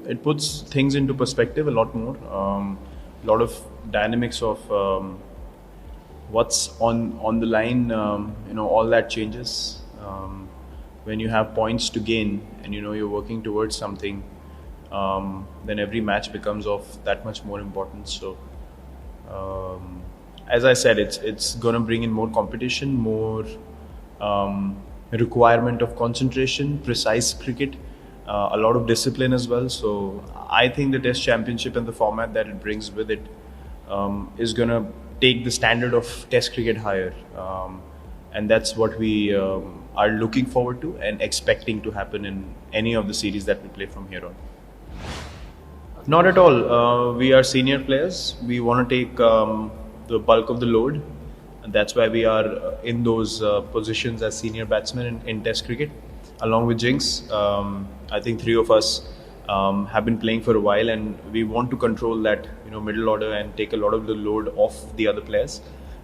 It puts things into perspective a lot more. A lot of dynamics of what's on the line. All that changes when you have points to gain, and you're working towards something. Then every match becomes of that much more importance. So, as I said, it's gonna bring in more competition, more requirement of concentration, precise cricket, a lot of discipline as well. So I think the Test Championship and the format that it brings with it is gonna take the standard of Test cricket higher, and that's what we are looking forward to and expecting to happen in any of the series that we play from here on. Not at all. We are senior players. We want to take the bulk of the load, and that's why we are in those positions as senior batsmen in Test cricket, along with Jinx. I think three of us have been playing for a while, and we want to control that middle order and take a lot of the load off the other players.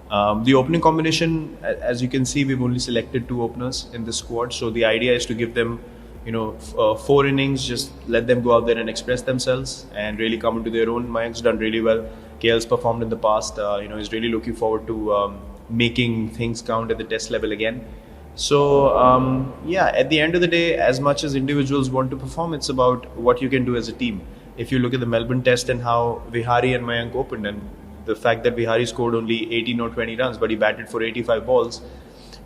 The opening combination, as you can see, we've only selected two openers in the squad. So the idea is to give them, 4 innings, just let them go out there and express themselves and really come into their own. Mayank's done really well. KL's performed in the past. He's really looking forward to making things count at the Test level again. So, at the end of the day, as much as individuals want to perform, it's about what you can do as a team. If you look at the Melbourne Test and how Vihari and Mayank opened, and the fact that Vihari scored only 18 or 20 runs, but he batted for 85 balls,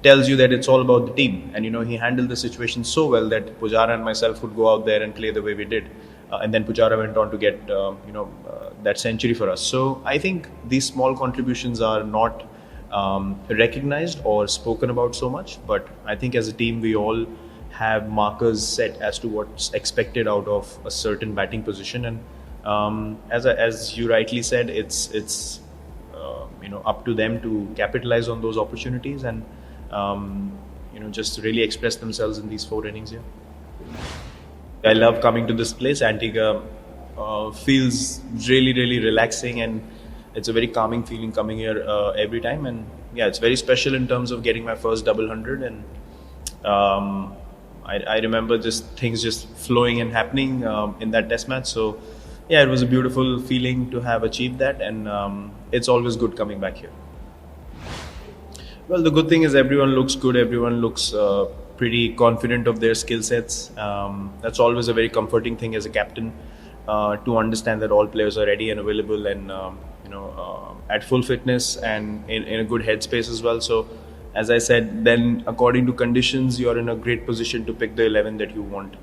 tells you that it's all about the team. And he handled the situation so well that Pujara and myself would go out there and play the way we did. And then Pujara went on to get that century for us. So I think these small contributions are not recognized or spoken about so much, but I think as a team we all have markers set as to what's expected out of a certain batting position. And as you rightly said, it's up to them to capitalize on those opportunities and just really express themselves in these 4 innings here. I love coming to this place. Antigua feels really, really relaxing, and it's a very calming feeling coming here every time. And it's very special in terms of getting my first double hundred. And I remember things just flowing and happening in that Test match. So it was a beautiful feeling to have achieved that, and it's always good coming back here. Well, the good thing is everyone looks good. Everyone looks pretty confident of their skill sets. That's always a very comforting thing as a captain, to understand that all players are ready and available, and at full fitness and in a good headspace as well. So, as I said, then according to conditions, you are in a great position to pick the 11 that you want,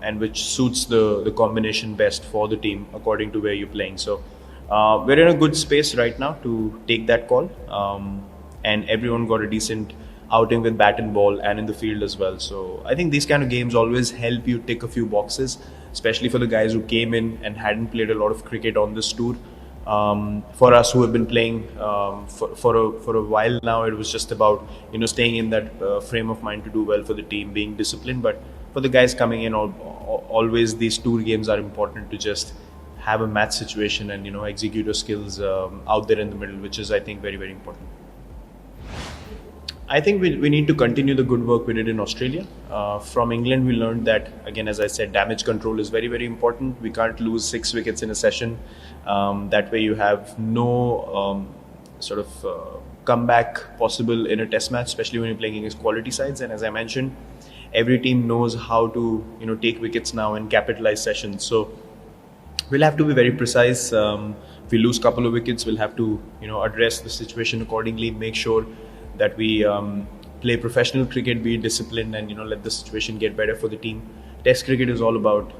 and which suits the combination best for the team according to where you're playing. So, we're in a good space right now to take that call. And everyone got a decent outing with bat and ball and in the field as well. So I think these kind of games always help you tick a few boxes, especially for the guys who came in and hadn't played a lot of cricket on this tour. For us who have been playing for a while now, it was just about staying in that frame of mind to do well for the team, being disciplined. But for the guys coming in, always these tour games are important to just have a match situation and execute your skills out there in the middle, which is, I think, very, very important. I think we need to continue the good work we did in Australia. From England, we learned that, again, as I said, damage control is very, very important. We can't lose 6 wickets in a session. That way you have no comeback possible in a Test match, especially when you're playing against quality sides. And as I mentioned, every team knows how to take wickets now and capitalize sessions. So we'll have to be very precise. If we lose a couple of wickets, we'll have to address the situation accordingly, make sure that we play professional cricket, be disciplined, and let the situation get better for the team. Test cricket is all about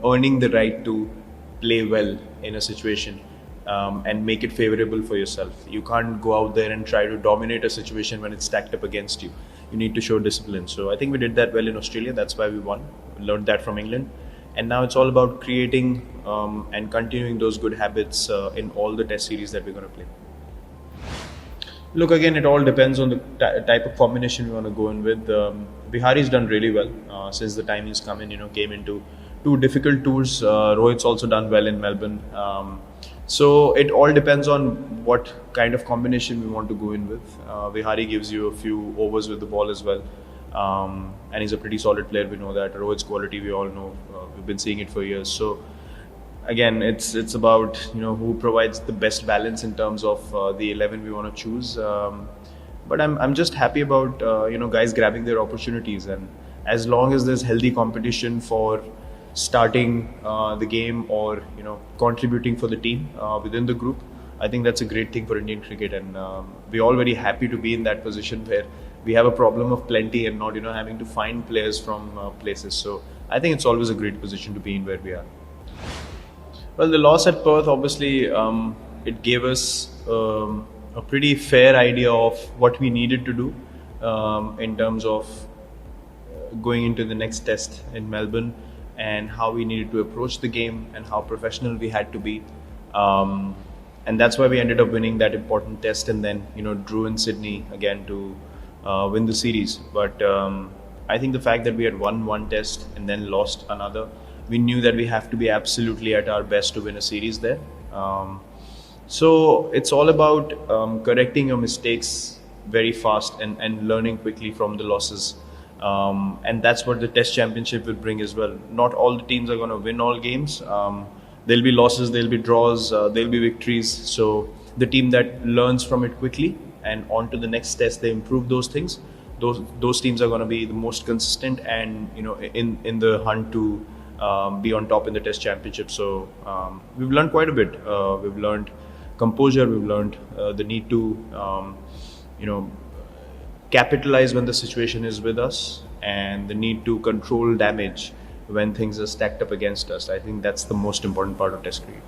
earning the right to play well in a situation and make it favorable for yourself. You can't go out there and try to dominate a situation when it's stacked up against you. You need to show discipline. So I think we did that well in Australia. That's why we won. We learned that from England. And now it's all about creating and continuing those good habits in all the Test series that we're going to play. Look, again, it all depends on the type of combination we want to go in with. Vihari's done really well since the time he's come in. Came into 2 difficult tours. Rohit's also done well in Melbourne. So it all depends on what kind of combination we want to go in with. Vihari gives you a few overs with the ball as well. and he's a pretty solid player. We know that. Rohit's quality, we all know. We've been seeing it for years. So again, it's about who provides the best balance in terms of the 11 we want to choose. But I'm just happy about guys grabbing their opportunities, and as long as there's healthy competition for starting the game or contributing for the team within the group, I think that's a great thing for Indian cricket, and we're all very happy to be in that position where we have a problem of plenty and not having to find players from places. So I think it's always a great position to be in where we are. Well, the loss at Perth, obviously, it gave us a pretty fair idea of what we needed to do in terms of going into the next test in Melbourne, and how we needed to approach the game and how professional we had to be. And that's why we ended up winning that important test, and then drew in Sydney again to win the series. But I think the fact that we had won one test and then lost another, we knew that we have to be absolutely at our best to win a series there. So it's all about correcting your mistakes very fast and learning quickly from the losses. And that's what the Test Championship will bring as well. Not all the teams are going to win all games. There'll be losses, there'll be draws, there'll be victories. So the team that learns from it quickly and on to the next test, they improve those things. Those teams are going to be the most consistent and in the hunt to be on top in the Test Championship. So we've learned quite a bit. We've learned composure. We've learned the need to capitalize when the situation is with us, and the need to control damage when things are stacked up against us. I think that's the most important part of Test cricket.